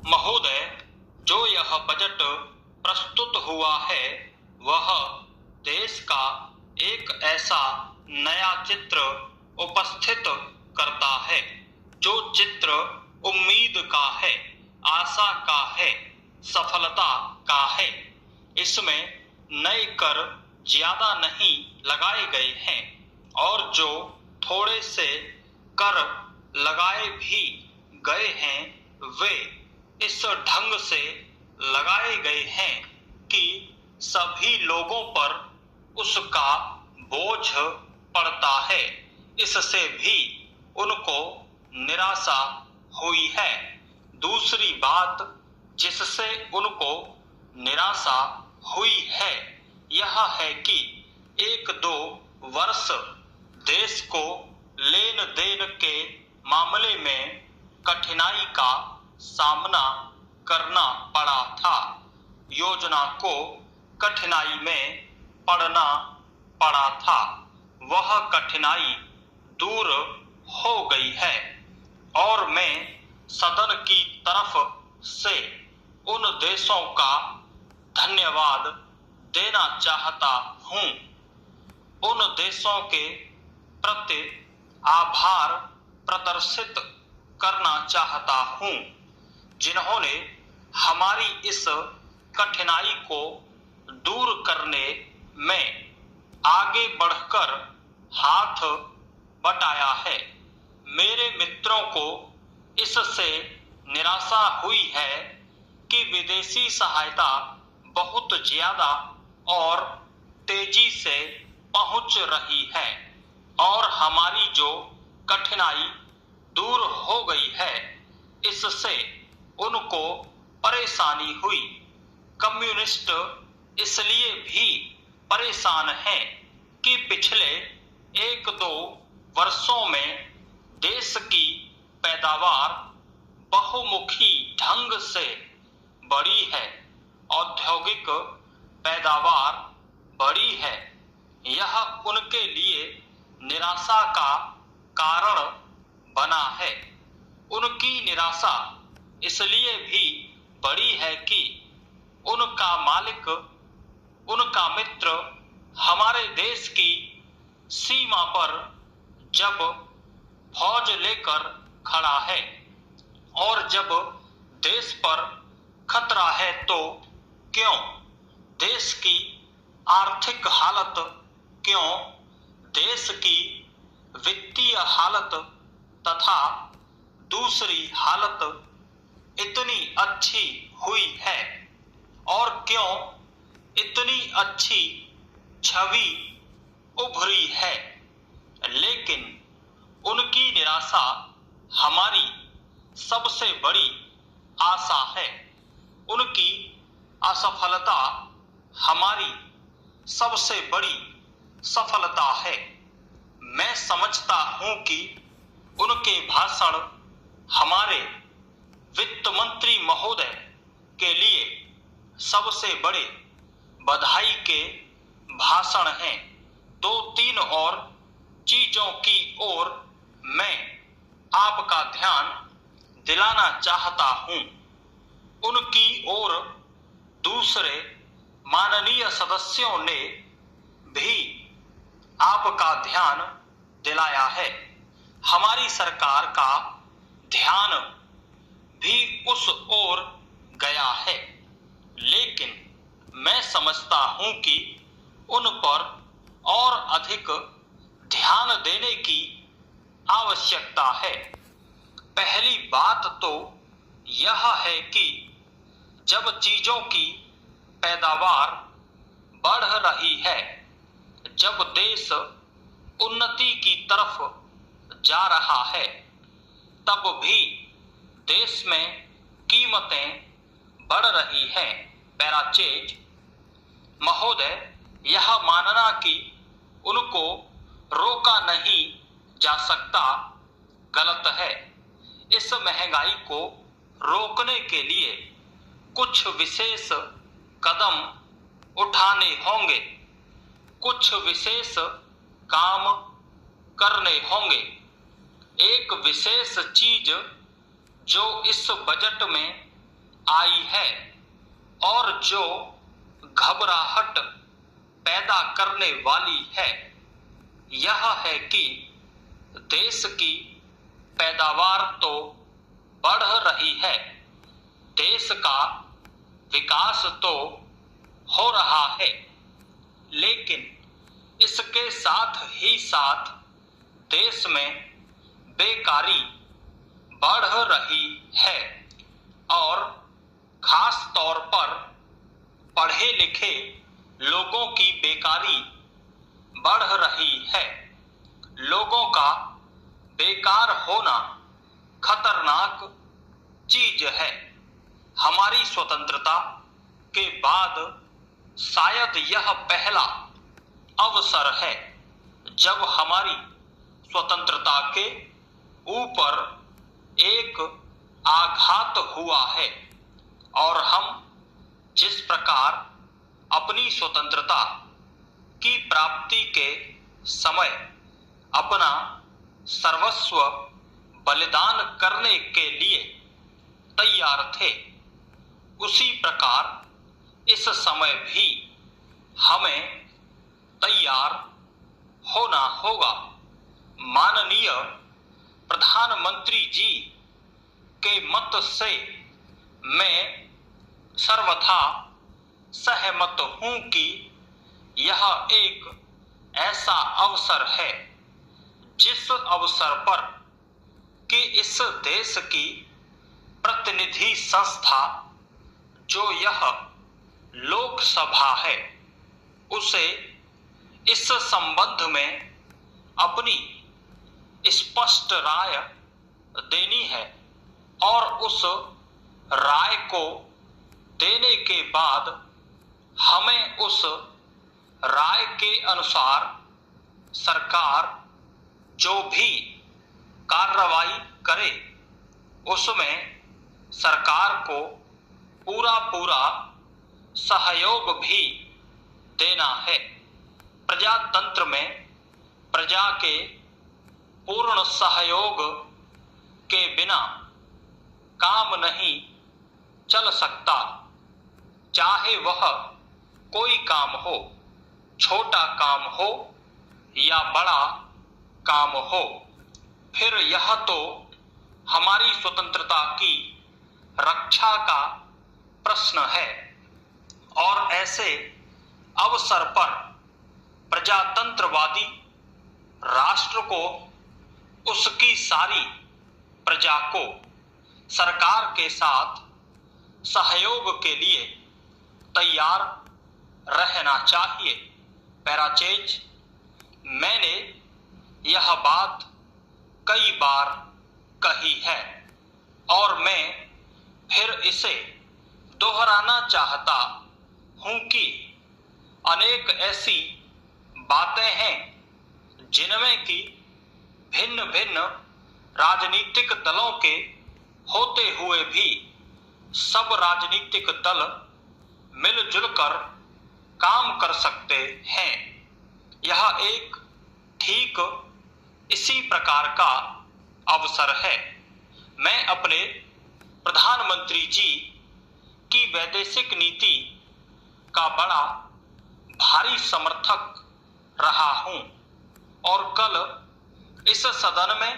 महोदय, जो यह बजट प्रस्तुत हुआ है वह देश का एक ऐसा नया चित्र उपस्थित करता है जो चित्र उम्मीद का है, आशा का है, सफलता का है। इसमें नए कर ज्यादा नहीं लगाए गए हैं और जो थोड़े से कर लगाए भी गए हैं वे इस ढंग से लगाए गए हैं कि सभी लोगों पर उसका बोझ पड़ता है। इससे भी उनको निराशा हुई है। दूसरी बात जिससे उनको निराशा हुई है यह है कि 1-2 वर्ष देश को लेन देन के मामले में कठिनाई का सामना करना पड़ा था। योजना को कठिनाई में पड़ना पड़ा था, वह कठिनाई दूर हो गई है और मैं सदन की तरफ से उन देशों का धन्यवाद देना चाहता हूं, उन देशों के प्रति आभार प्रदर्शित करना चाहता हूं जिन्होंने हमारी इस कठिनाई को दूर करने में आगे बढ़कर हाथ बटाया है। मेरे मित्रों को इससे निराशा हुई है कि विदेशी सहायता बहुत ज्यादा और तेजी से पहुंच रही है और हमारी जो कठिनाई दूर हो गई है इससे उनको परेशानी हुई। कम्युनिस्ट इसलिए भी परेशान हैं कि पिछले 1-2 वर्षों में देश की पैदावार बहुमुखी ढंग से बढ़ी है, औद्योगिक पैदावार बढ़ी है। यह उनके लिए निराशा का कारण बना है। उनकी निराशा इसलिए भी बढ़ी है कि उनका मालिक, उनका मित्र हमारे देश की सीमा पर जब फौज लेकर खड़ा है और जब देश पर खतरा है तो क्यों देश की आर्थिक हालत, क्यों देश की वित्तीय हालत तथा दूसरी हालत इतनी अच्छी हुई है और क्यों इतनी अच्छी छवि उभरी है। लेकिन उनकी निराशा हमारी सबसे बड़ी आशा है, उनकी असफलता हमारी सबसे बड़ी सफलता है। मैं समझता हूं कि उनके भाषण हमारे वित्त मंत्री महोदय के लिए सबसे बड़े बधाई के भाषण हैं। 2-3 और चीजों की ओर मैं आपका ध्यान दिलाना चाहता हूं। उनकी ओर दूसरे माननीय सदस्यों ने भी आपका ध्यान दिलाया है। हमारी सरकार का ध्यान भी उस ओर गया है, लेकिन मैं समझता हूं कि उन पर और अधिक ध्यान देने की आवश्यकता है। पहली बात तो यह है कि जब चीजों की पैदावार बढ़ रही है, जब देश उन्नति की तरफ जा रहा है, तब भी देश में कीमतें बढ़ रही हैं। पैराचेज महोदय, यह मानना कि उनको रोका नहीं जा सकता गलत है। इस महंगाई को रोकने के लिए कुछ विशेष कदम उठाने होंगे, कुछ विशेष काम करने होंगे। एक विशेष चीज जो इस बजट में आई है और जो घबराहट पैदा करने वाली है, यह है कि देश की पैदावार तो बढ़ रही है, देश का विकास तो हो रहा है, लेकिन इसके साथ ही साथ देश में बेकारी बढ़ रही है और खास तौर पर पढ़े लिखे लोगों की बेकारी बढ़ रही है। लोगों का बेकार होना खतरनाक चीज है। हमारी स्वतंत्रता के बाद शायद यह पहला अवसर है जब हमारी स्वतंत्रता के ऊपर एक आघात हुआ है और हम जिस प्रकार अपनी स्वतंत्रता की प्राप्ति के समय अपना सर्वस्व बलिदान करने के लिए तैयार थे, उसी प्रकार इस समय भी हमें तैयार होना होगा। माननीय प्रधानमंत्री जी के मत से मैं सर्वथा सहमत हूं कि यह एक ऐसा अवसर है जिस अवसर पर कि इस देश की प्रतिनिधि संस्था जो यह लोकसभा है, उसे इस संबंध में अपनी स्पष्ट राय देनी है और उस राय को देने के बाद हमें उस राय के अनुसार सरकार जो भी कार्रवाई करे उसमें सरकार को पूरा सहयोग भी देना है। प्रजातंत्र में प्रजा के पूर्ण सहयोग के बिना काम नहीं चल सकता, चाहे वह कोई काम हो, छोटा काम हो या बड़ा काम हो। फिर यह तो हमारी स्वतंत्रता की रक्षा का प्रश्न है और ऐसे अवसर पर प्रजातंत्रवादी राष्ट्र को उसकी सारी प्रजा को सरकार के साथ सहयोग के लिए तैयार रहना चाहिए। पैराचेज, मैंने यह बात कई बार कही है और मैं फिर इसे दोहराना चाहता हूं कि अनेक ऐसी बातें हैं जिनमें कि भिन्न भिन्न राजनीतिक दलों के होते हुए भी सब राजनीतिक दल मिलजुल कर काम कर सकते हैं। यह एक ठीक इसी प्रकार का अवसर है। मैं अपने प्रधानमंत्री जी की वैदेशिक नीति का बड़ा भारी समर्थक रहा हूं और कल इस सदन में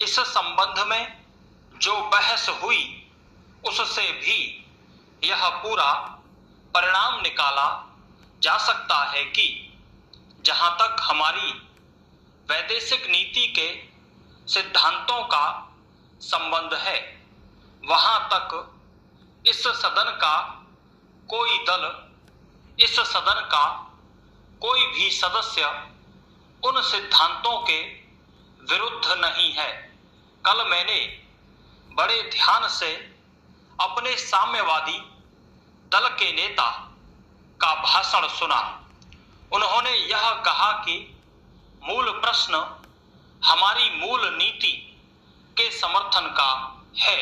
इस संबंध में जो बहस हुई उससे भी यह पूरा परिणाम निकाला जा सकता है कि जहां तक हमारी वैदेशिक नीति के सिद्धांतों का संबंध है, वहां तक इस सदन का कोई दल, इस सदन का कोई भी सदस्य उन सिद्धांतों के विरुद्ध नहीं है। कल मैंने बड़े ध्यान से अपने साम्यवादी दल के नेता का भाषण सुना। उन्होंने यह कहा कि मूल प्रश्न हमारी मूल नीति के समर्थन का है